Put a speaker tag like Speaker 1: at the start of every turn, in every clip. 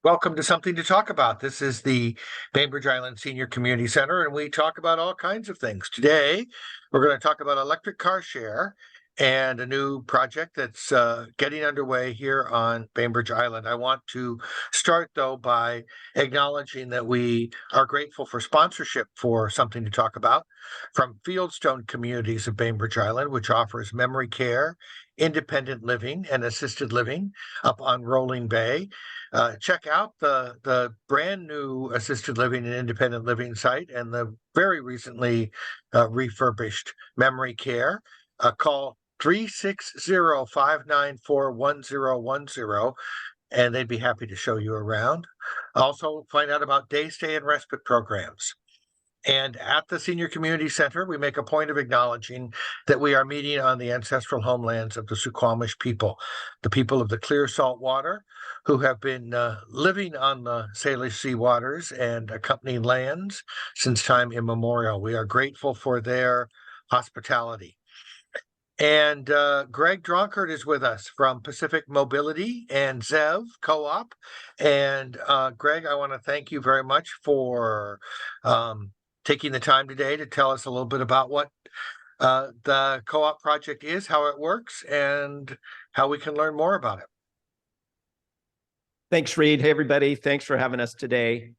Speaker 1: Welcome to Something to Talk About. This is the Bainbridge Island Senior Community Center, and we talk about all kinds of things. Today, we're going to talk about electric car share and a new project that's getting underway here on Bainbridge Island. I want to start, though, by acknowledging that we are grateful for sponsorship for Something to Talk About from Fieldstone Communities of Bainbridge Island, which offers memory care, independent living, and assisted living up on Rolling Bay. Check out the brand new assisted living and independent living site and the very recently refurbished memory care. Call 360-594-1010, and they'd be happy to show you around. Also, find out about day stay and respite programs. And at the Senior Community Center, we make a point of acknowledging that we are meeting on the ancestral homelands of the Suquamish people, the people of the clear salt water, who have been living on the Salish Sea waters and accompanying lands since time immemorial. We are grateful for their hospitality. And Greg Dronkert is with us from Pacific Mobility and ZEV Co-op. And Greg, I want to thank you very much for taking the time today to tell us a little bit about what the co-op project is, how it works, and how we can learn more about it.
Speaker 2: Thanks, Reed. Hey, everybody. Thanks for having us today.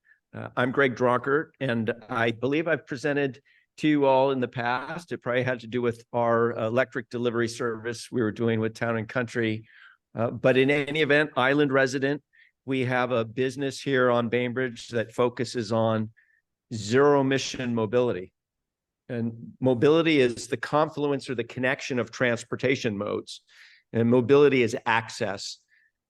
Speaker 2: I'm Greg Dronkert, and I believe I've presented to you all in the past. It probably had to do with our electric delivery service we were doing with Town and Country. But in any event, island resident, we have a business here on Bainbridge that focuses on zero-emission mobility. And mobility is the confluence or the connection of transportation modes. And mobility is access.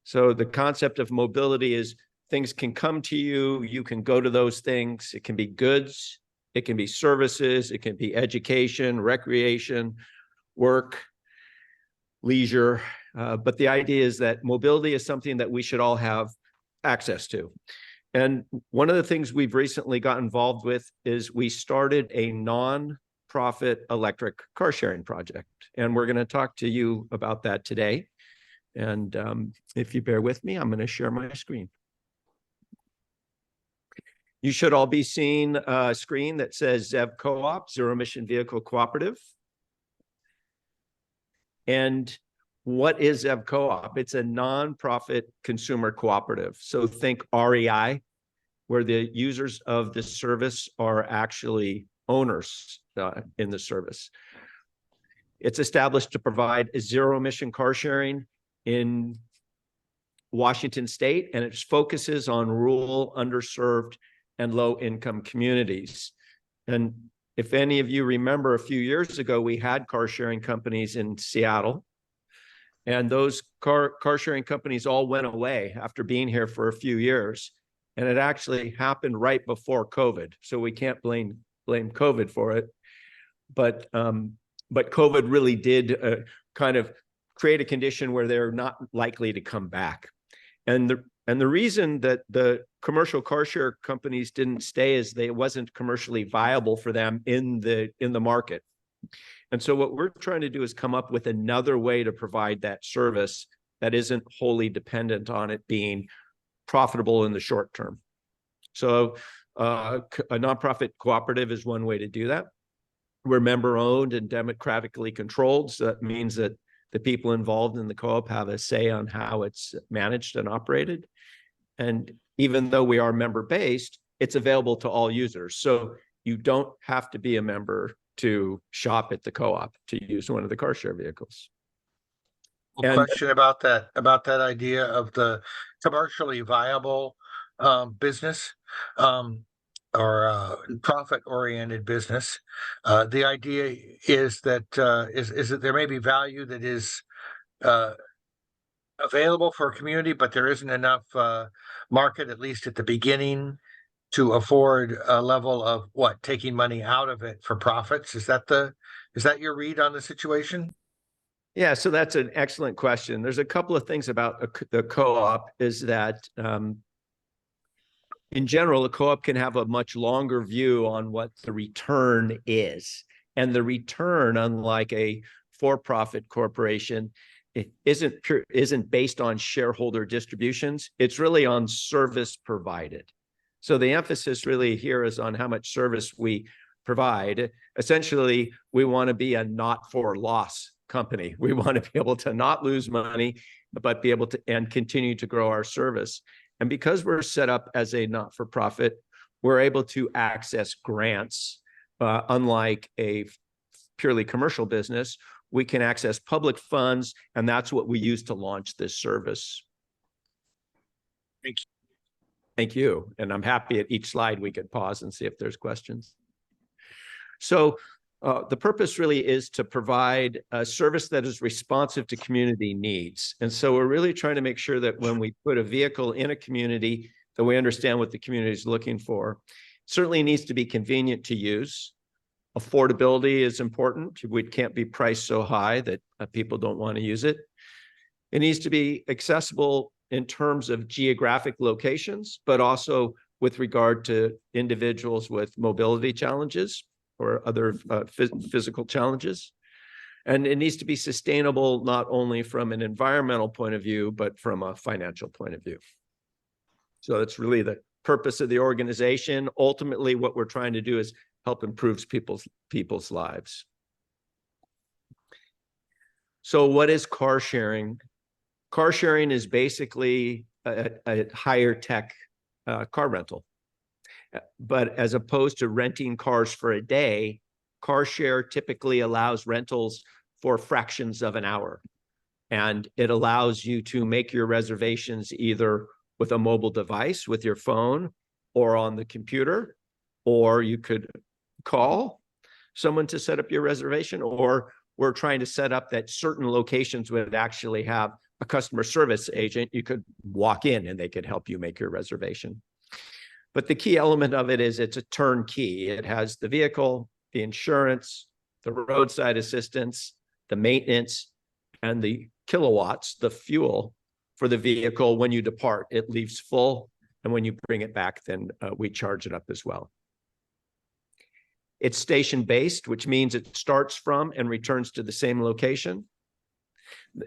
Speaker 2: So the concept of mobility is things can come to you, you can go to those things. It can be goods, it can be services, it can be education, recreation, work, leisure. But the idea is that mobility is something that we should all have access to. And one of the things we've recently got involved with is we started a non-profit electric car sharing project. And we're going to talk to you about that today. And if you bear with me, I'm going to share my screen. You should all be seeing a screen that says ZEV Co-op, Zero Emission Vehicle Cooperative. And what is ZEV Co-op? It's a nonprofit consumer cooperative. So think REI, where the users of the service are actually owners in the service. It's established to provide a zero-emission car sharing in Washington State, and it focuses on rural, underserved, and low-income communities. And if any of you remember, a few years ago, we had car sharing companies in Seattle, and those car sharing companies all went away after being here for a few years. And it actually happened right before COVID, so we can't blame COVID for it. But COVID really did kind of create a condition where they're not likely to come back. And the reason that the commercial car share companies didn't stay is it wasn't commercially viable for them in the market. And so what we're trying to do is come up with another way to provide that service that isn't wholly dependent on it being profitable in the short term. So a nonprofit cooperative is one way to do that. We're member owned and democratically controlled. So that means that the people involved in the co-op have a say on how it's managed and operated. And even though we are member-based, it's available to all users. So you don't have to be a member to shop at the co-op to use one of the car share vehicles.
Speaker 1: Question about that idea of the commercially viable business or profit-oriented business. The idea is that is that there may be value that is available for a community, but there isn't enough market, at least at the beginning, to afford a level of taking money out of it for profits. Is that your read on the situation?
Speaker 2: Yeah, so that's an excellent question. There's a couple of things about the co-op is that in general, a co-op can have a much longer view on what the return is. And the return, unlike a for-profit corporation, it isn't based on shareholder distributions. It's really on service provided. So the emphasis really here is on how much service we provide. Essentially, we want to be a not for loss company. We want to be able to not lose money, but be able to and continue to grow our service. And because we're set up as a not-for-profit, we're able to access grants. Unlike a purely commercial business, we can access public funds, and that's what we use to launch this service.
Speaker 1: Thank you.
Speaker 2: Thank you. And I'm happy at each slide we could pause and see if there's questions. So the purpose really is to provide a service that is responsive to community needs. And so we're really trying to make sure that when we put a vehicle in a community, that we understand what the community is looking for. It certainly needs to be convenient to use. Affordability is important. We can't be priced so high that people don't want to use it. It needs to be accessible in terms of geographic locations, but also with regard to individuals with mobility challenges or other physical challenges. And it needs to be sustainable, not only from an environmental point of view, but from a financial point of view. So that's really the purpose of the organization. Ultimately, what we're trying to do is help improve people's lives. So what is car sharing? Car sharing is basically a higher tech car rental. But as opposed to renting cars for a day, car share typically allows rentals for fractions of an hour. And it allows you to make your reservations either with a mobile device, with your phone, or on the computer, or you could call someone to set up your reservation, or we're trying to set up that certain locations would actually have a customer service agent. You could walk in and they could help you make your reservation. But the key element of it is it's a turnkey. It has the vehicle, the insurance, the roadside assistance, the maintenance, and the kilowatts, the fuel for the vehicle. When you depart, it leaves full. And when you bring it back, then we charge it up as well. It's station-based, which means it starts from and returns to the same location.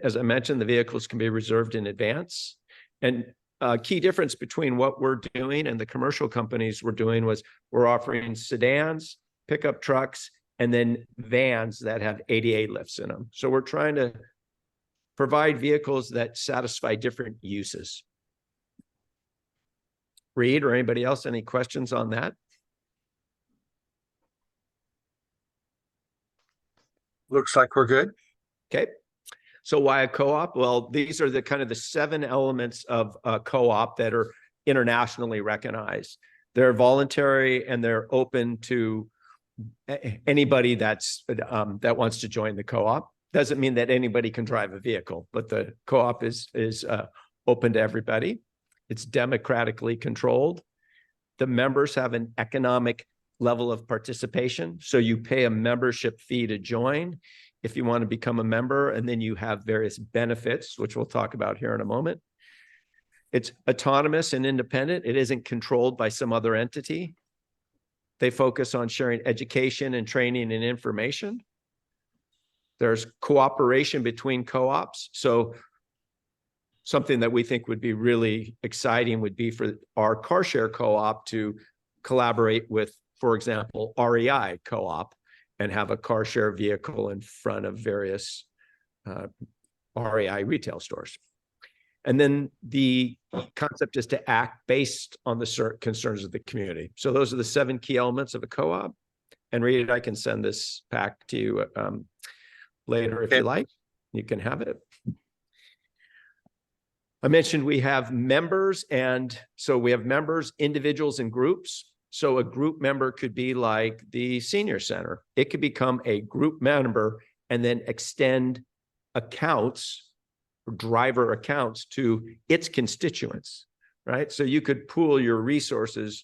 Speaker 2: As I mentioned, the vehicles can be reserved in advance. And a key difference between what we're doing and the commercial companies were doing was we're offering sedans, pickup trucks, and then vans that have ADA lifts in them. So we're trying to provide vehicles that satisfy different uses. Reed or anybody else, any questions on that?
Speaker 1: Looks like we're good.
Speaker 2: Okay. So why a co-op? Well, these are the kind of the 7 elements of a co-op that are internationally recognized. They're voluntary and they're open to anybody that's that wants to join the co-op. Doesn't mean that anybody can drive a vehicle, but the co-op is open to everybody. It's democratically controlled. The members have an economic level of participation. So you pay a membership fee to join if you want to become a member, and then you have various benefits, which we'll talk about here in a moment. It's autonomous and independent. It isn't controlled by some other entity. They focus on sharing education and training and information. There's cooperation between co-ops. So something that we think would be really exciting would be for our car share co-op to collaborate with, for example, REI co-op and have a car share vehicle in front of various REI retail stores. And then the concept is to act based on the concerns of the community. So those are the 7 key elements of a co-op. And Reed, I can send this back to you later if you like. You can have it. I mentioned we have members, and so we have members, individuals, and groups. So a group member could be like the senior center. It could become a group member and then extend accounts, driver accounts, to its constituents, right? So you could pool your resources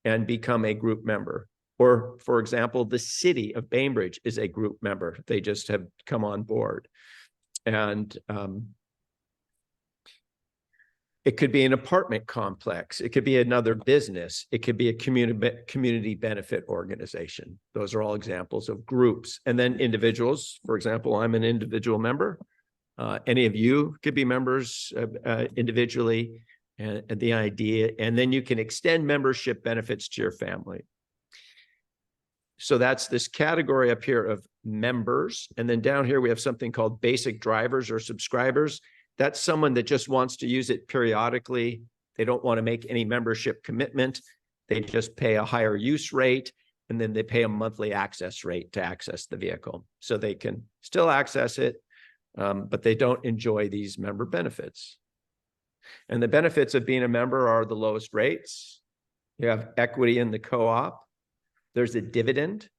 Speaker 2: and become a group member. Or, for example, the city of Bainbridge is a group member. They just have come on board. And it could be an apartment complex. It could be another business. It could be a community benefit organization. Those are all examples of groups. And then individuals, for example, I'm an individual member. Any of you could be members individually, and the idea, and then you can extend membership benefits to your family. So that's this category up here of members. And then down here, we have something called basic drivers or subscribers. That's someone that just wants to use it periodically. They don't want to make any membership commitment. They just pay a higher use rate, and then they pay a monthly access rate to access the vehicle. So they can still access it, but they don't enjoy these member benefits. And the benefits of being a member are the lowest rates. You have equity in the co-op. There's a dividend,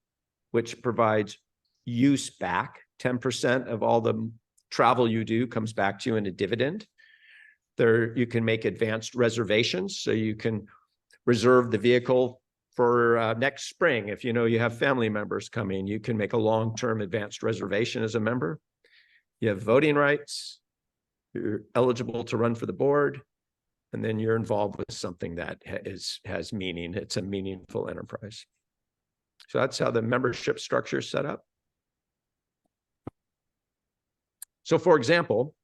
Speaker 2: which provides use back. 10% of all the travel you do comes back to you in a dividend. There, you can make advanced reservations, so you can reserve the vehicle for next spring. If you know you have family members coming, you can make a long-term advanced reservation as a member. You have voting rights. You're eligible to run for the board, and then you're involved with something that has meaning. It's a meaningful enterprise. So that's how the membership structure is set up. So for example,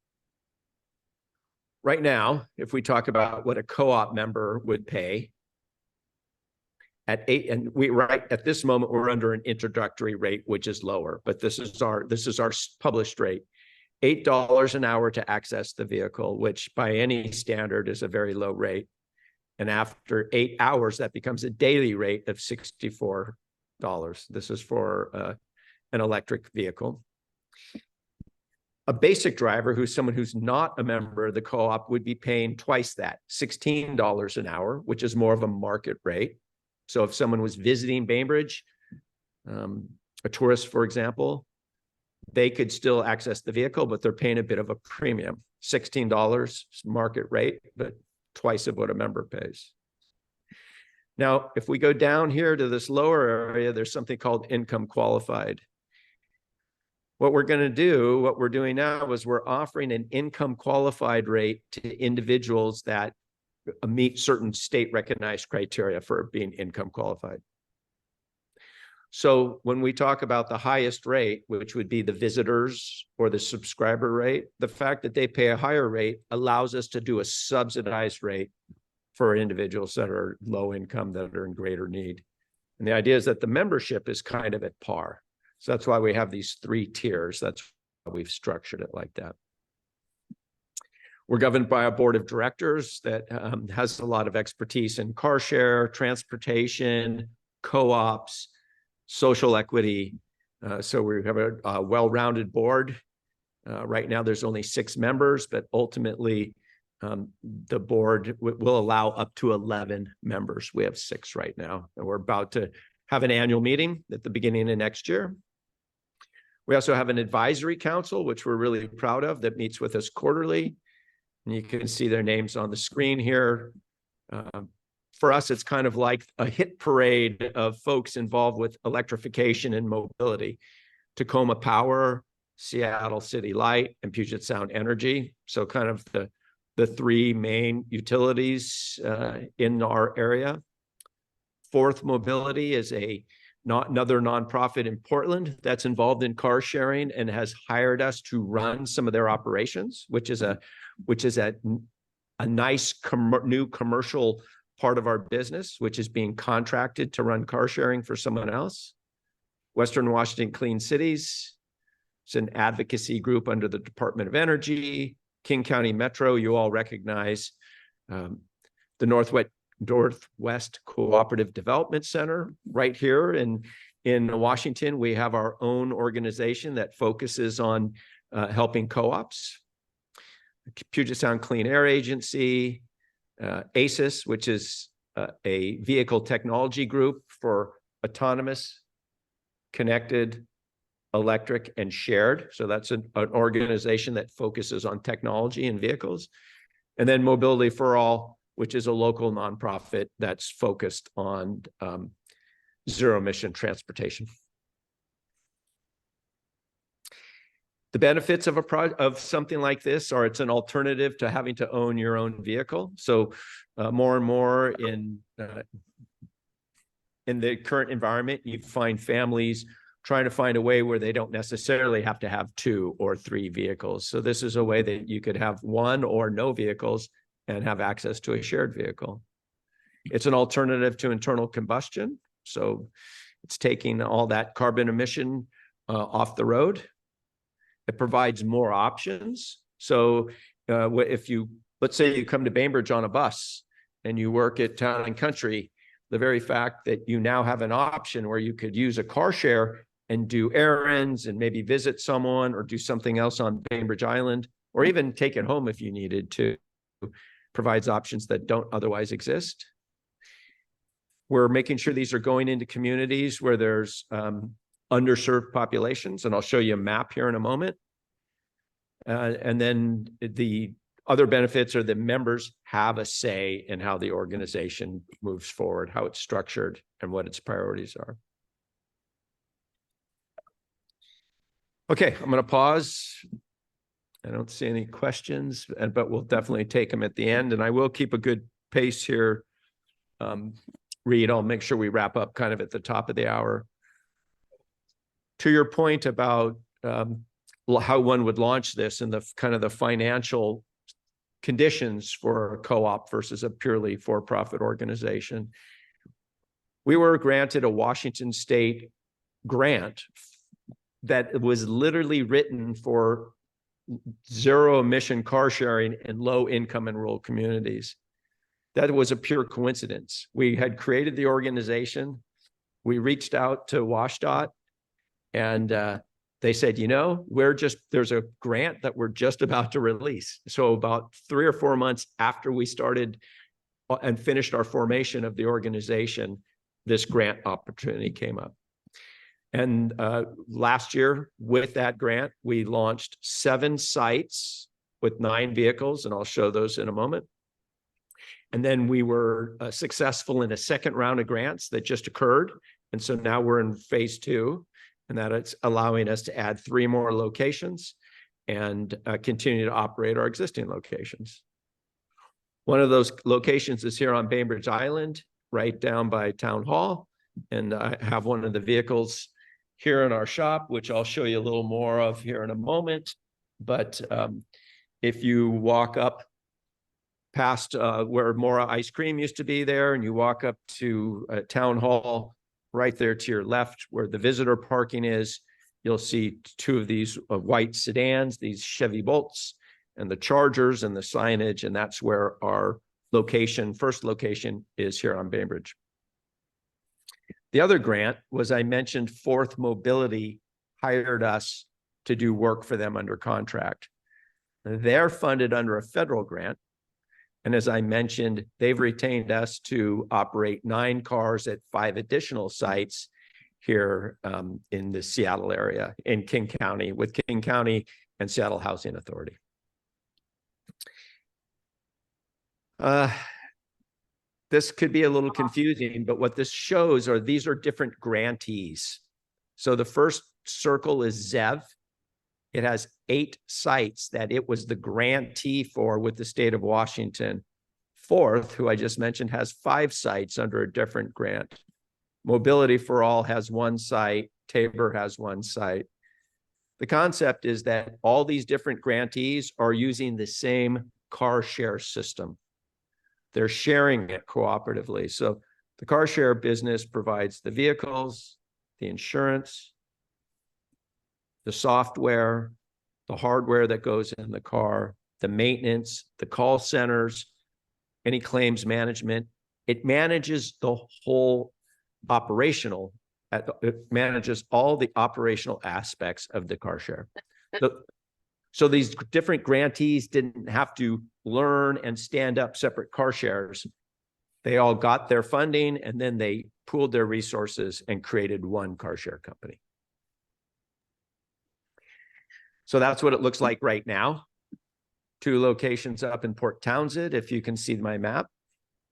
Speaker 2: right now, if we talk about what a co-op member would pay at right at this moment, we're under an introductory rate, which is lower, but this is our published rate. $8 an hour to access the vehicle, which by any standard is a very low rate. And after 8 hours, that becomes a daily rate of $64. This is for an electric vehicle. A basic driver, who's someone who's not a member of the co-op, would be paying twice that, $16 an hour, which is more of a market rate. So if someone was visiting Bainbridge, a tourist, for example, they could still access the vehicle, but they're paying a bit of a premium. $16 market rate, but twice of what a member pays. Now, if we go down here to this lower area, there's something called income qualified. What we're doing now is we're offering an income qualified rate to individuals that meet certain state recognized criteria for being income qualified. So when we talk about the highest rate, which would be the visitors or the subscriber rate, the fact that they pay a higher rate allows us to do a subsidized rate for individuals that are low income, that are in greater need. And the idea is that the membership is kind of at par. So that's why we have these 3 tiers. That's why we've structured it like that. We're governed by a board of directors that has a lot of expertise in car share, transportation, co-ops, social equity. So we have a well-rounded board. Right now, there's only 6 members, but ultimately, the board will allow up to 11 members. We have 6 right now, and we're about to have an annual meeting at the beginning of next year. We also have an advisory council, which we're really proud of, that meets with us quarterly. And you can see their names on the screen here. For us, it's kind of like a hit parade of folks involved with electrification and mobility. Tacoma Power, Seattle City Light, and Puget Sound Energy. So kind of the 3 main utilities in our area. Fourth Mobility is another nonprofit in Portland that's involved in car sharing and has hired us to run some of their operations, which is a nice new commercial part of our business, which is being contracted to run car sharing for someone else. Western Washington Clean Cities. It's an advocacy group under the Department of Energy. King County Metro, you all recognize. The Northwest Cooperative Development Center right here in Washington. We have our own organization that focuses on helping co-ops. Puget Sound Clean Air Agency, ACES, which is a vehicle technology group for autonomous, connected, electric, and shared. So that's an organization that focuses on technology and vehicles. And then Mobility for All, which is a local nonprofit that's focused on zero-emission transportation. The benefits of something like this are it's an alternative to having to own your own vehicle. So more and more in the current environment, you find families trying to find a way where they don't necessarily have to have 2 or 3 vehicles. So this is a way that you could have 1 or no vehicles and have access to a shared vehicle. It's an alternative to internal combustion. So it's taking all that carbon emission off the road. It provides more options. So if you, let's say you come to Bainbridge on a bus and you work at Town and Country, the very fact that you now have an option where you could use a car share and do errands and maybe visit someone or do something else on Bainbridge Island, or even take it home if you needed to, provides options that don't otherwise exist. We're making sure these are going into communities where there's underserved populations, and I'll show you a map here in a moment. And then the other benefits are that members have a say in how the organization moves forward, how it's structured, and what its priorities are. Okay, I'm going to pause. I don't see any questions, but we'll definitely take them at the end, and I will keep a good pace here. Reed, I'll make sure we wrap up kind of at the top of the hour. To your point about how one would launch this and the kind of the financial conditions for a co-op versus a purely for-profit organization, we were granted a Washington State grant that was literally written for zero-emission car sharing in low-income and rural communities. That was a pure coincidence. We had created the organization. We reached out to WashDOT, and they said, you know, there's a grant that we're just about to release. So about 3 or 4 months after we started and finished our formation of the organization, this grant opportunity came up. And last year, with that grant, we launched 7 sites with 9 vehicles, and I'll show those in a moment. And then we were successful in a second round of grants that just occurred. And so now we're in phase 2, and that it's allowing us to add 3 more locations and continue to operate our existing locations. One of those locations is here on Bainbridge Island, right down by Town Hall. And I have one of the vehicles here in our shop, which I'll show you a little more of here in a moment. But if you walk up past where Mora Ice Cream used to be there, and you walk up to Town Hall, right there to your left where the visitor parking is, you'll see 2 of these white sedans, these Chevy Bolts, and the Chargers and the signage, and that's where our location, first location, is here on Bainbridge. The other grant was, I mentioned, Fourth Mobility hired us to do work for them under contract. They're funded under a federal grant. And as I mentioned, they've retained us to operate 9 cars at 5 additional sites here in the Seattle area, in King County, with King County and Seattle Housing Authority. This could be a little confusing, but what this shows are these are different grantees. So the first circle is ZEV. It has 8 sites that it was the grantee for with the state of Washington. Fourth, who I just mentioned, has 5 sites under a different grant. Mobility for All has 1 site. Tabor has 1 site. The concept is that all these different grantees are using the same car share system. They're sharing it cooperatively. So the car share business provides the vehicles, the insurance, the software, the hardware that goes in the car, the maintenance, the call centers, any claims management. It manages the whole operational, it manages all the operational aspects of the car share. So these different grantees didn't have to learn and stand up separate car shares. They all got their funding, and then they pooled their resources and created one car share company. So that's what it looks like right now. 2 locations up in Port Townsend, if you can see my map.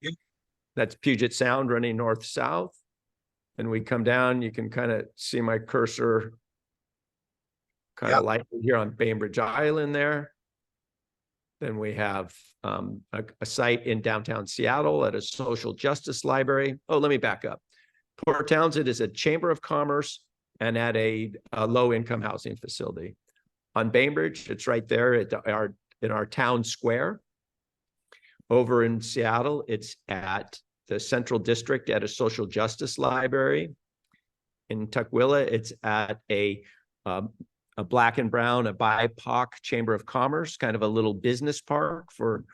Speaker 2: Yep. That's Puget Sound running north-south. And we come down, you can kind of see my cursor kind of like here on Bainbridge Island there. Then we have a site in downtown Seattle at a social justice library. Oh, let me back up. Port Townsend is a Chamber of Commerce and at a low-income housing facility. On Bainbridge, it's right there in our town square. Over in Seattle, it's at the Central District at a social justice library. In Tukwila, it's at a Black and Brown, a BIPOC Chamber of Commerce, kind of a little business park for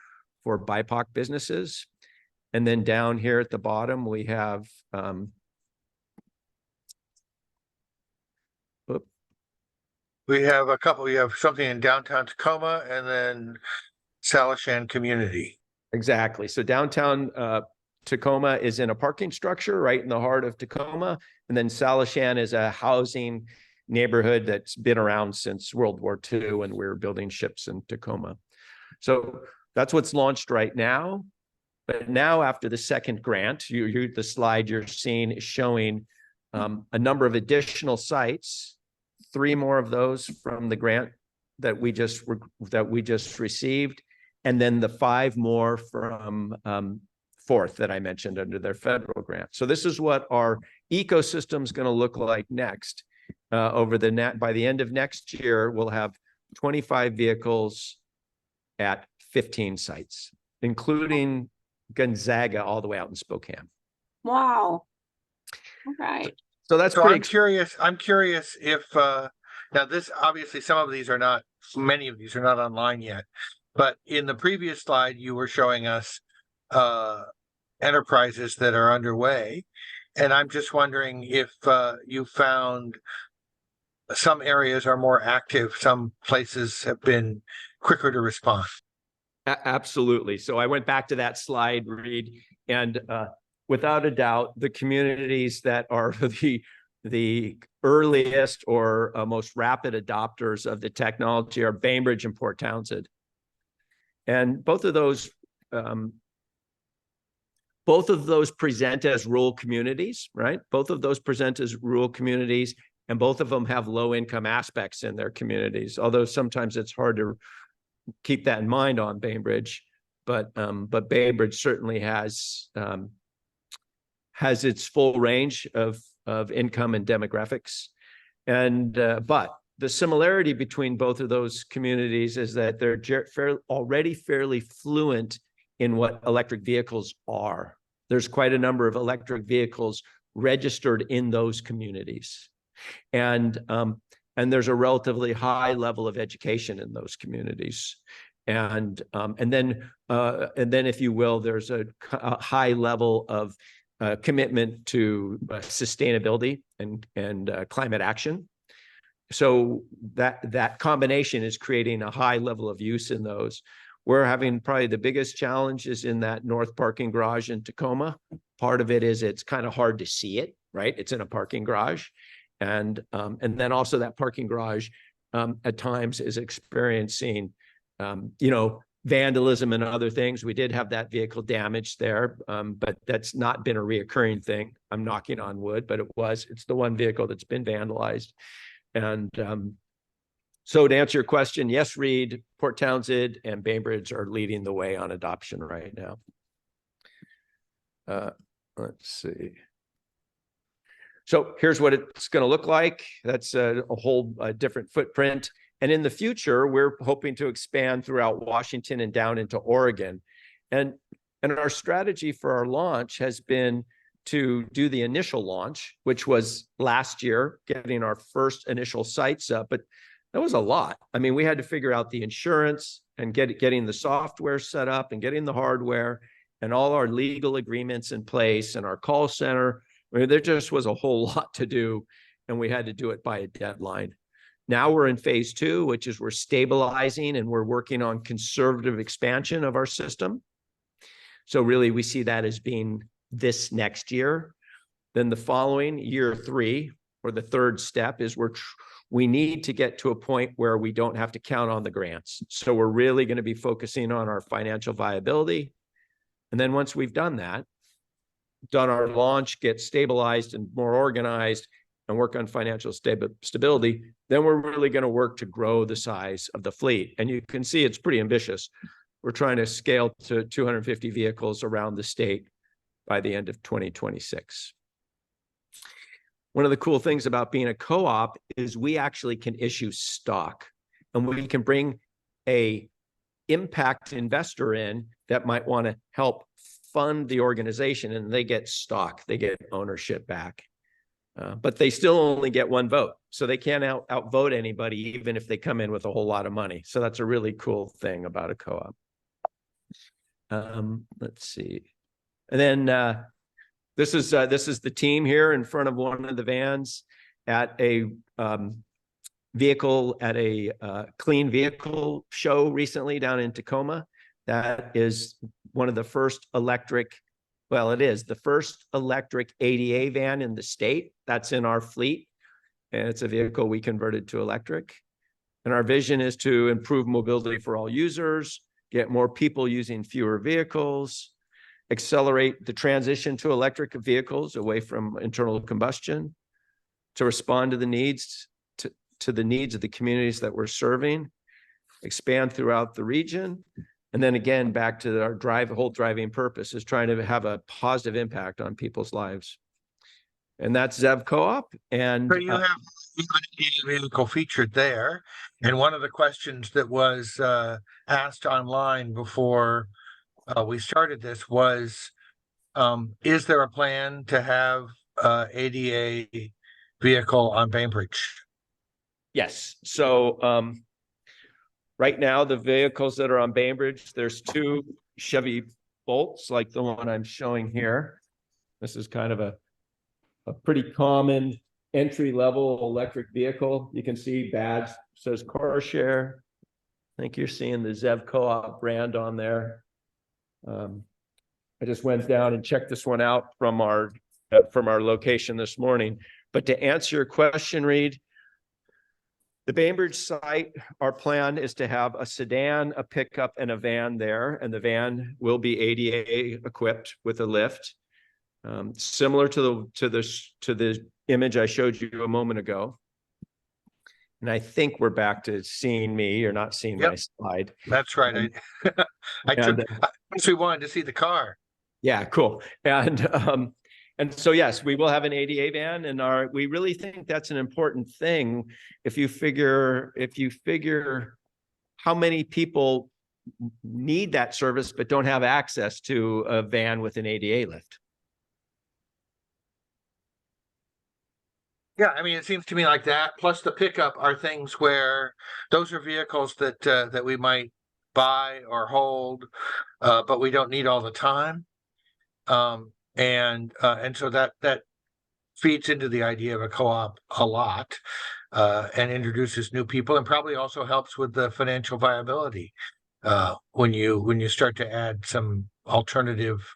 Speaker 2: BIPOC businesses. And then down here at the bottom, we have
Speaker 1: we have a couple. We have something in downtown Tacoma, and then Salishan Community.
Speaker 2: exactly. So downtown Tacoma is in a parking structure right in the heart of Tacoma. And then Salishan is a housing neighborhood that's been around since World War II, and we're building ships in Tacoma. So that's what's launched right now. But now after the second grant, the slide you're seeing is showing a number of additional sites, 3 more of those from the grant that we just received, and then the 5 more from Fourth that I mentioned under their federal grant. So this is what our ecosystem is going to look like next. By the end of next year, we'll have 25 vehicles at 15 sites, including Gonzaga all the way out in Spokane.
Speaker 3: Wow. All right.
Speaker 2: So that's
Speaker 1: I'm curious if now this obviously many of these are not online yet, but in the previous slide you were showing us enterprises that are underway, and I'm just wondering if you found some areas are more active, some places have been quicker to respond.
Speaker 2: Absolutely. So I went back to that slide, Reed, and without a doubt, the communities that are the earliest or most rapid adopters of the technology are Bainbridge and Port Townsend. And both of those present as rural communities, right? Both of those present as rural communities, and both of them have low income aspects in their communities, although sometimes it's hard to keep that in mind on Bainbridge, but Bainbridge certainly has its full range of income and demographics. And but the similarity between both of those communities is that they're already fairly fluent in what electric vehicles are. There's quite a number of electric vehicles registered in those communities. And there's a relatively high level of education in those communities. And then if you will, there's a high level of commitment to sustainability and climate action. So that combination is creating a high level of use in those. We're having probably the biggest challenges in that north parking garage in Tacoma. Part of it is it's kind of hard to see it, right? It's in a parking garage. And then also that parking garage at times is experiencing, vandalism and other things. We did have that vehicle damaged there, but that's not been a reoccurring thing. I'm knocking on wood, but it's the one vehicle that's been vandalized. And so to answer your question, yes, Reed, Port Townsend and Bainbridge are leading the way on adoption right now. Let's see. So here's what it's going to look like. That's a whole different footprint. And in the future, we're hoping to expand throughout Washington and down into Oregon. And our strategy for our launch has been to do the initial launch, which was last year, getting our first initial sites up. But that was a lot. I mean, we had to figure out the insurance and getting the software set up and getting the hardware and all our legal agreements in place and our call center. I mean, there just was a whole lot to do, and we had to do it by a deadline. Now we're in phase 2, which is we're stabilizing and we're working on conservative expansion of our system. So really, we see that as being this next year. Then the following year 3, or the third step, is we need to get to a point where we don't have to count on the grants. So we're really going to be focusing on our financial viability. And then once we've done that, done our launch, get stabilized and more organized, and work on financial stability, then we're really going to work to grow the size of the fleet. And you can see it's pretty ambitious. We're trying to scale to 250 vehicles around the state by the end of 2026. one of the cool things about being a co-op is we actually can issue stock, and we can bring a impact investor in that might want to help fund the organization, and they get stock, they get ownership back. But they still only get one vote. So they can't outvote anybody, even if they come in with a whole lot of money. So that's a really cool thing about a co-op. Let's see. And then this is the team here in front of one of the vans at a clean vehicle show recently down in Tacoma. That is one of the first electric, well, it is the first electric ADA van in the state. That's in our fleet, and it's a vehicle we converted to electric. And our vision is to improve mobility for all users, get more people using fewer vehicles, accelerate the transition to electric vehicles away from internal combustion, to respond to the needs to the needs of the communities that we're serving, expand throughout the region. And then again, back to our whole driving purpose is trying to have a positive impact on people's lives. And that's ZEV Co-op. And
Speaker 1: So you have a vehicle featured there. And one of the questions that was asked online before we started this was, is there a plan to have ADA vehicle on Bainbridge?
Speaker 2: yes. So right now, the vehicles that are on Bainbridge, there's 2 Chevy Bolts, like the one I'm showing here. This is kind of a pretty common entry-level electric vehicle. You can see badge says car share. I think you're seeing the ZEV Co-op brand on there. I just went down and checked this one out from our location this morning. But to answer your question, Reed, the Bainbridge site, our plan is to have a sedan, a pickup, and a van there, and the van will be ADA equipped with a lift, similar to the image I showed you a moment ago. And I think we're back to seeing me. You're not seeing my slide.
Speaker 1: That's right. I actually wanted to see the car.
Speaker 2: Yeah, cool. And so, yes, we will have an ADA van, and we really think that's an important thing. If you figure how many people need that service but don't have access to a van with an ADA lift.
Speaker 1: Yeah, I mean, it seems to me like that. Plus, the pickup are things where those are vehicles that we might buy or hold, but we don't need all the time. And so that feeds into the idea of a co-op a lot, and introduces new people, and probably also helps with the financial viability when you start to add some alternative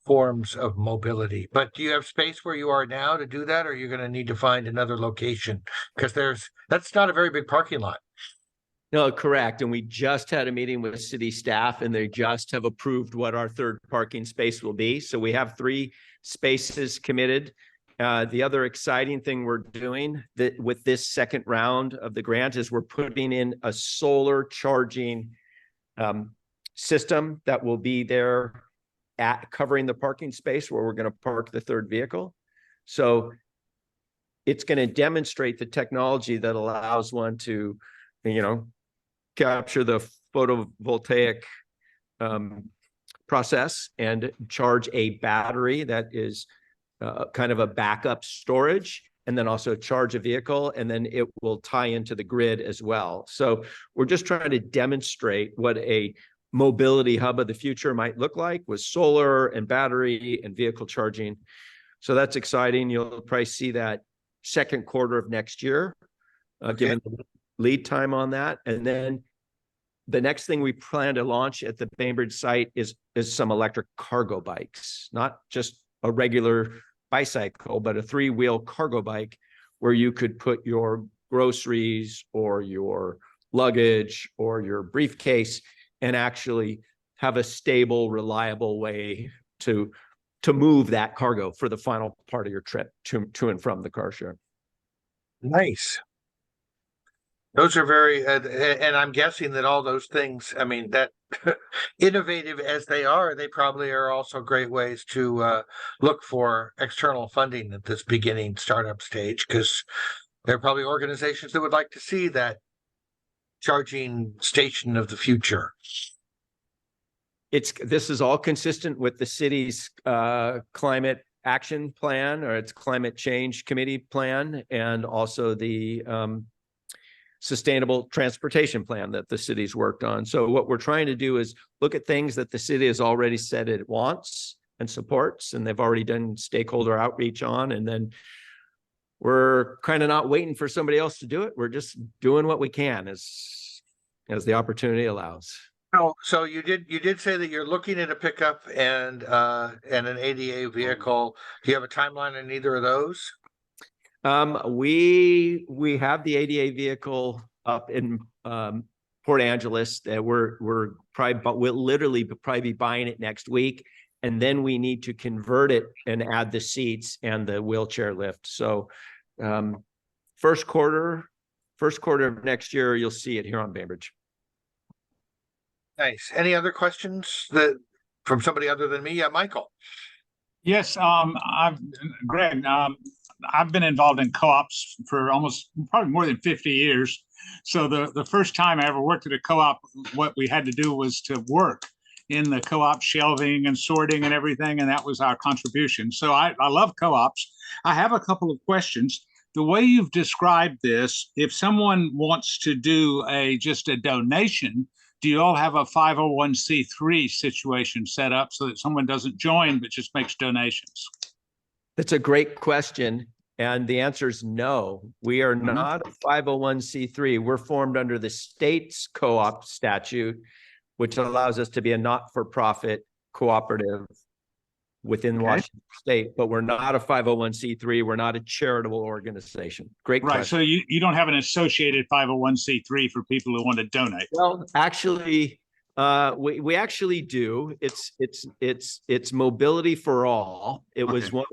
Speaker 1: forms of mobility. But do you have space where you are now to do that, or you're going to need to find another location? Because that's not a very big parking lot.
Speaker 2: No, correct. And we just had a meeting with city staff, and they just have approved what our third parking space will be. So we have 3 spaces committed. The other exciting thing we're doing with this second round of the grant is we're putting in a solar charging system that will be there covering the parking space where we're going to park the third vehicle. So it's going to demonstrate the technology that allows one to, capture the photovoltaic process and charge a battery that is kind of a backup storage, and then also charge a vehicle, and then it will tie into the grid as well. So we're just trying to demonstrate what a mobility hub of the future might look like with solar and battery and vehicle charging. So that's exciting. You'll probably see that second quarter of next year, given the lead time on that. And then the next thing we plan to launch at the Bainbridge site is some electric cargo bikes, not just a regular bicycle, but a 3-wheel cargo bike where you could put your groceries or your luggage or your briefcase and actually have a stable, reliable way to move that cargo for the final part of your trip to and from the car share.
Speaker 1: Nice. Those are very, and I'm guessing that all those things, I mean, innovative as they are, they probably are also great ways to look for external funding at this beginning startup stage, because there are probably organizations that would like to see that charging station of the future.
Speaker 2: This is all consistent with the city's climate action plan, or its climate change committee plan, and also the sustainable transportation plan that the city's worked on. So what we're trying to do is look at things that the city has already said it wants and supports, and they've already done stakeholder outreach on, and then we're kind of not waiting for somebody else to do it. We're just doing what we can as the opportunity allows.
Speaker 1: So you did say that you're looking at a pickup and an ADA vehicle. Do you have a timeline on either of those?
Speaker 2: We have the ADA vehicle up in Port Angeles. We'll literally probably be buying it next week, and then we need to convert it and add the seats and the wheelchair lift. So first quarter of next year, you'll see it here on Bainbridge.
Speaker 1: Nice. Any other questions from somebody other than me? Yeah, Michael.
Speaker 4: Yes, Greg, I've been involved in co-ops for probably more than 50 years. So the first time I ever worked at a co-op, what we had to do was to work in the co-op shelving and sorting and everything, and that was our contribution. So I love co-ops. I have a couple of questions. The way you've described this, if someone wants to do just a donation, do you all have a 501c3 situation set up so that someone doesn't join but just makes donations?
Speaker 2: That's a great question. And the answer is no. We are not a 501c3. We're formed under the state's co-op statute, which allows us to be a not-for-profit cooperative within Washington State, but we're not a 501c3. We're not a charitable organization. Great question.
Speaker 4: Right. So you don't have an associated 501c3 for people who want to donate?
Speaker 2: Well, actually, we actually do. It's Mobility for All. It was one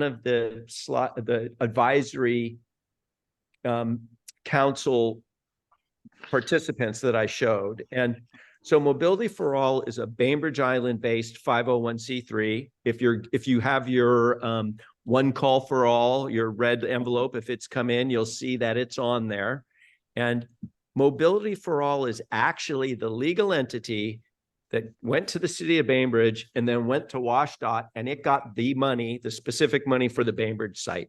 Speaker 2: of the advisory council participants that I showed. And so Mobility for All is a Bainbridge Island based 501c3. If you have your one call for all, your red envelope, if it's come in, you'll see that it's on there. And Mobility for All is actually the legal entity that went to the city of Bainbridge and then went to WashDOT, and it got the money, the specific money for the Bainbridge site.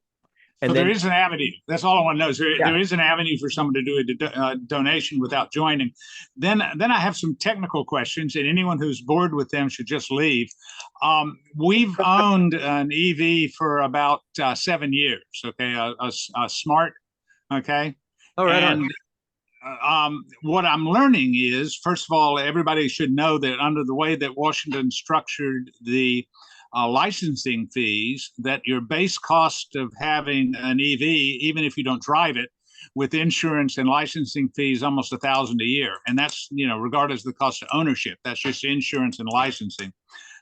Speaker 2: And
Speaker 4: so
Speaker 2: then,
Speaker 4: there is an avenue. That's all I want to know. There is an avenue for someone to do a donation without joining. Then I have some technical questions, and anyone who's bored with them should just leave. We've owned an EV for about 7 years. Okay, a smart. Okay.
Speaker 2: all right.
Speaker 4: And what I'm learning is, first of all, everybody should know that under the way that Washington structured the licensing fees, that your base cost of having an EV, even if you don't drive it, with insurance and licensing fees, almost $1,000 a year. And that's, regardless of the cost of ownership, that's just insurance and licensing.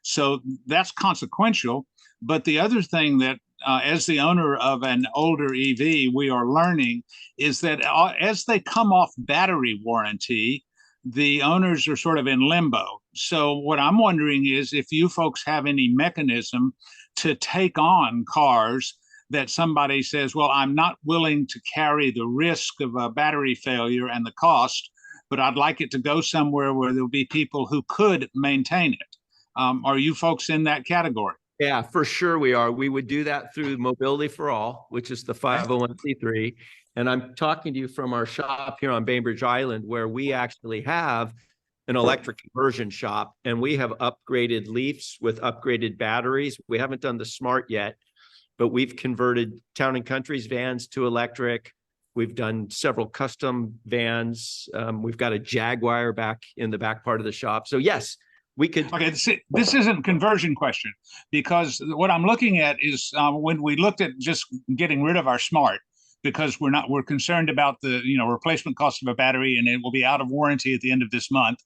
Speaker 4: So that's consequential. But the other thing that as the owner of an older EV, we are learning is that as they come off battery warranty, the owners are sort of in limbo. So what I'm wondering is if you folks have any mechanism to take on cars that somebody says, well, I'm not willing to carry the risk of a battery failure and the cost, but I'd like it to go somewhere where there'll be people who could maintain it. Are you folks in that category?
Speaker 2: Yeah, for sure we are. We would do that through Mobility for All, which is the 501c3. And I'm talking to you from our shop here on Bainbridge Island, where we actually have an electric conversion shop, and we have upgraded Leafs with upgraded batteries. We haven't done the Smart yet, but we've converted Town and Country's vans to electric. We've done several custom vans. We've got a Jaguar back in the back part of the shop. So yes, we could.
Speaker 4: Okay, this isn't a conversion question, because what I'm looking at is when we looked at just getting rid of our Smart, because we're concerned about the replacement cost of a battery, and it will be out of warranty at the end of this month.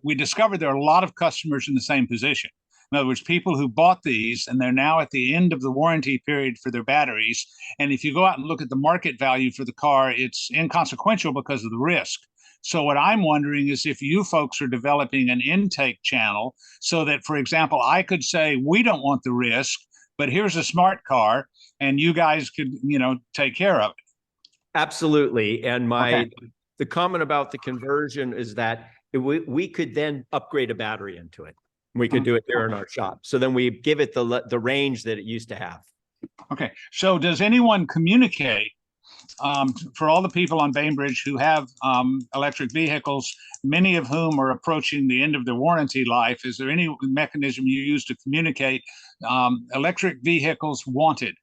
Speaker 4: We discovered there are a lot of customers in the same position. In other words, people who bought these and they're now at the end of the warranty period for their batteries. And if you go out and look at the market value for the car, it's inconsequential because of the risk. So what I'm wondering is if you folks are developing an intake channel so that, for example, I could say, we don't want the risk, but here's a smart car and you guys could, take care of it.
Speaker 2: Absolutely. And
Speaker 4: Okay.
Speaker 2: the comment about the conversion is that we could then upgrade a battery into it. We could do it here in our shop. So then we give it the range that it used to have.
Speaker 4: Okay. So does anyone communicate for all the people on Bainbridge who have electric vehicles, many of whom are approaching the end of their warranty life? Is there any mechanism you use to communicate electric vehicles wanted?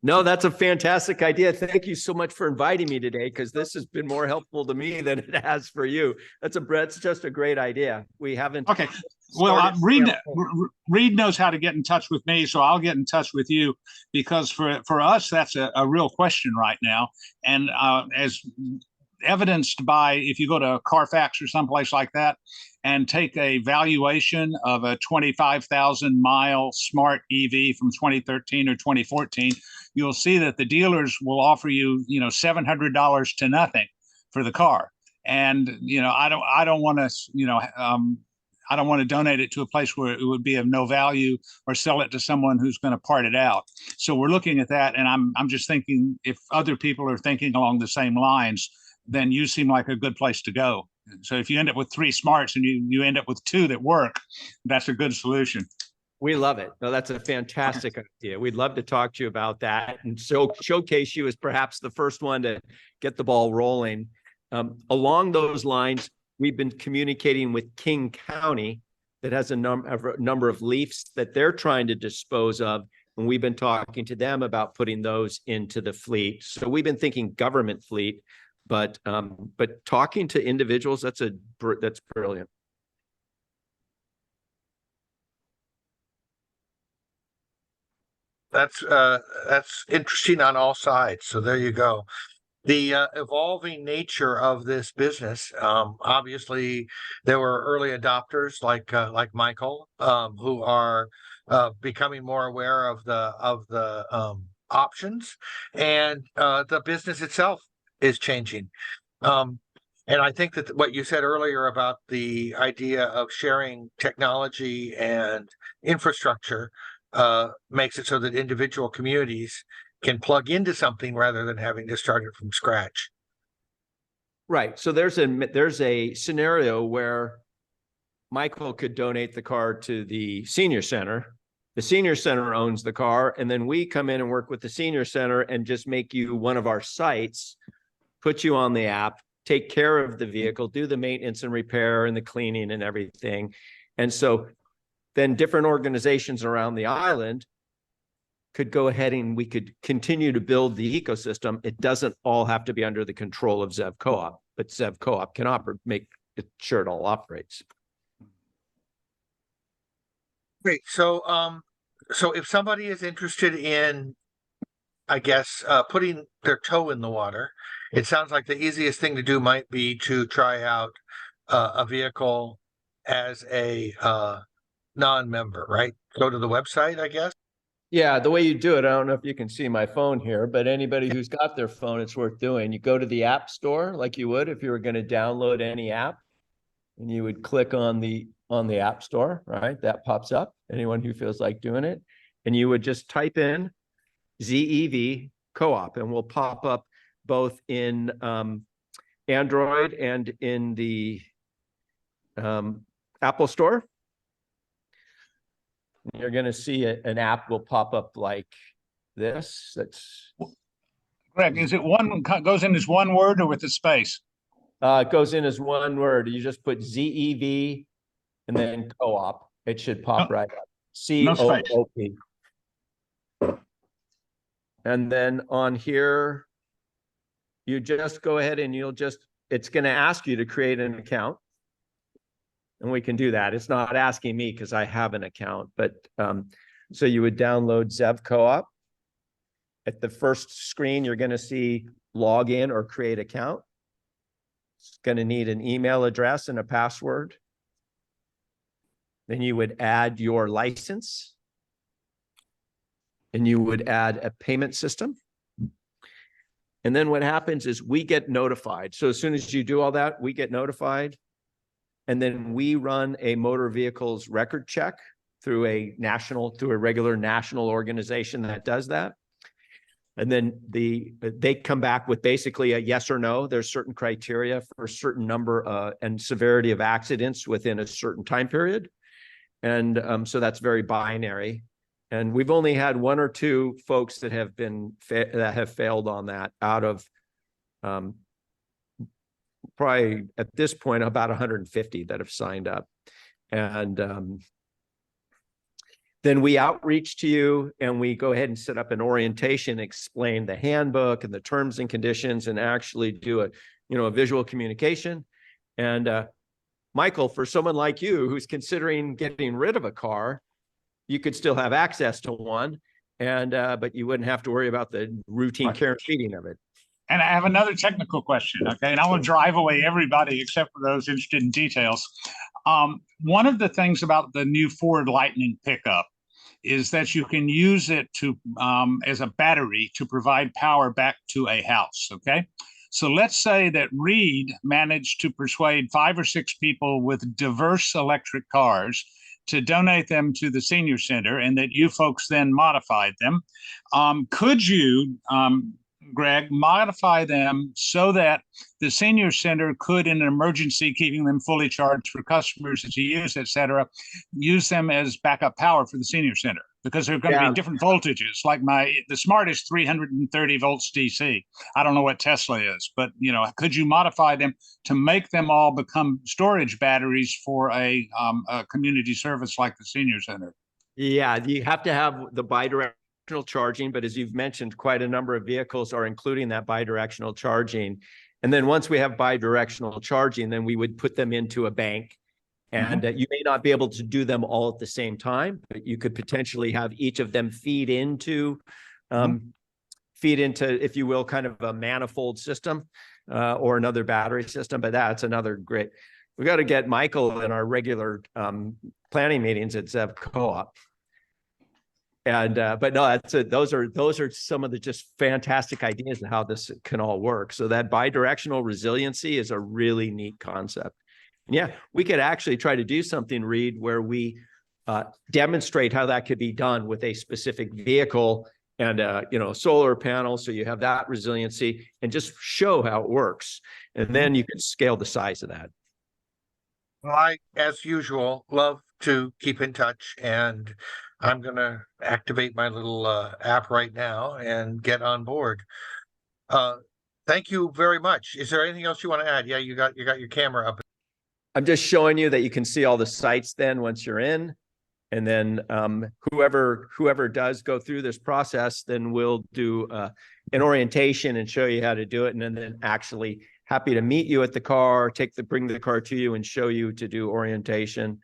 Speaker 2: No, that's a fantastic idea. Thank you so much for inviting me today, because this has been more helpful to me than it has for you. That's just a great idea. We haven't.
Speaker 4: Okay. Well, Reed knows how to get in touch with me, so I'll get in touch with you, because for us, that's a real question right now. And as evidenced by, if you go to Carfax or someplace like that and take a valuation of a 25,000 mile smart EV from 2013 or 2014, you'll see that the dealers will offer you, $700 to nothing for the car. And, I don't want to, I don't want to donate it to a place where it would be of no value or sell it to someone who's going to part it out. So we're looking at that. And I'm just thinking, if other people are thinking along the same lines, then you seem like a good place to go. So if you end up with 3 smarts and you end up with 2 that work, that's a good solution.
Speaker 2: We love it. No, that's a fantastic idea. We'd love to talk to you about that and showcase you as perhaps the first one to get the ball rolling. Along those lines, we've been communicating with King County that has a number of leafs that they're trying to dispose of. And we've been talking to them about putting those into the fleet. So we've been thinking government fleet, but talking to individuals, that's brilliant.
Speaker 1: That's interesting on all sides. So there you go. The evolving nature of this business. Obviously, there were early adopters like Michael, who are becoming more aware of the options, and the business itself is changing. And I think that what you said earlier about the idea of sharing technology and infrastructure makes it so that individual communities can plug into something rather than having to start it from scratch.
Speaker 2: Right. So there's a scenario where Michael could donate the car to the senior center. The senior center owns the car, and then we come in and work with the senior center and just make you one of our sites, put you on the app, take care of the vehicle, do the maintenance and repair and the cleaning and everything. And so then different organizations around the island could go ahead and we could continue to build the ecosystem. It doesn't all have to be under the control of Zev Co-op, but Zev Co-op can make sure it all operates.
Speaker 1: Great. So if somebody is interested in, I guess, putting their toe in the water, it sounds like the easiest thing to do might be to try out a vehicle as a non-member, right? Go to the website, I guess.
Speaker 2: Yeah, the way you do it, I don't know if you can see my phone here, but anybody who's got their phone, it's worth doing. You go to the App Store like you would if you were going to download any app, and you would click on the App Store, right? That pops up, anyone who feels like doing it. And you would just type in ZEV Co-op, and will pop up both in Android and in the Apple Store. You're going to see an app will pop up like this. That's
Speaker 4: Greg, is it goes in as one word or with a space?
Speaker 2: it goes in as one word. You just put ZEV and then Co-op. It should pop right up. COOP. And then on here, you just go ahead and it's going to ask you to create an account. And we can do that. It's not asking me because I have an account, but so you would download Zev Co-op. At the first screen, you're going to see log in or create account. It's going to need an email address and a password. Then you would add your license. And you would add a payment system. And then what happens is we get notified. So as soon as you do all that, we get notified. And then we run a motor vehicles record check through a regular national organization that does that. And then they come back with basically a yes or no. There's certain criteria for a certain number and severity of accidents within a certain time period. And so that's very binary. And we've only had 1 or 2 folks that have failed on that out of probably at this point about 150 that have signed up. And then we outreach to you and we go ahead and set up an orientation, explain the handbook and the terms and conditions, and actually do a visual communication. And Michael, for someone like you who's considering getting rid of a car, you could still have access to one, and but you wouldn't have to worry about the routine care and feeding of it.
Speaker 4: And I have another technical question, okay? And I will drive away everybody except for those interested in details. One of the things about the new Ford Lightning pickup is that you can use it to as a battery to provide power back to a house, okay? So let's say that Reed managed to persuade 5 or 6 people with diverse electric cars to donate them to the senior center, and that you folks then modified them. Could you, Greg, modify them so that the senior center could, in an emergency, keeping them fully charged for customers to use, et cetera, use them as backup power for the senior center? Because they're going to be different voltages. Like the Smart is 330 volts DC. I don't know what Tesla is, but could you modify them to make them all become storage batteries for a community service like the senior center?
Speaker 2: Yeah, you have to have the bidirectional charging, but as you've mentioned, quite a number of vehicles are including that bidirectional charging. And then once we have bidirectional charging, then we would put them into a bank. And you may not be able to do them all at the same time, but you could potentially have each of them feed into, if you will, kind of a manifold system or another battery system. But that's another great. We got to get Michael in our regular planning meetings at ZEV Co-op. And but no, those are some of the just fantastic ideas of how this can all work. So that bidirectional resiliency is a really neat concept. And yeah, we could actually try to do something, Reed, where we demonstrate how that could be done with a specific vehicle and a solar panel, so you have that resiliency, and just show how it works. And then you can scale the size of that.
Speaker 1: Well, I, as usual, love to keep in touch, and I'm going to activate my little app right now and get on board. Thank you very much. Is there anything else you want to add? Yeah, you got your camera up.
Speaker 2: I'm just showing you that you can see all the sites then once you're in. And then whoever does go through this process, then we'll do an orientation and show you how to do it. And then actually happy to meet you at the car, bring the car to you and show you to do orientation.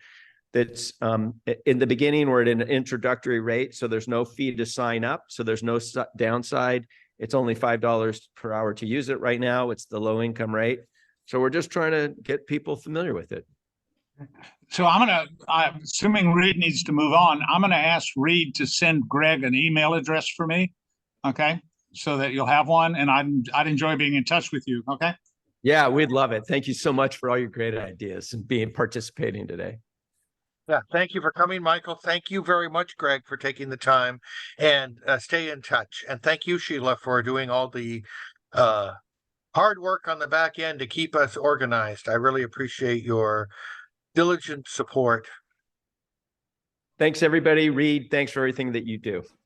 Speaker 2: That's in the beginning, we're at an introductory rate, so there's no fee to sign up. So there's no downside. It's only $5 per hour to use it right now. It's the low income rate. So we're just trying to get people familiar with it.
Speaker 4: So I'm assuming Reed needs to move on, I'm going to ask Reed to send Greg an email address for me, okay? So that you'll have one, and I'd enjoy being in touch with you, okay?
Speaker 2: Yeah, we'd love it. Thank you so much for all your great ideas and participating today.
Speaker 1: Yeah, thank you for coming, Michael. Thank you very much, Greg, for taking the time, and stay in touch. And thank you, Sheila, for doing all the hard work on the back end to keep us organized. I really appreciate your diligent support.
Speaker 2: Thanks, everybody. Reed, thanks for everything that you do.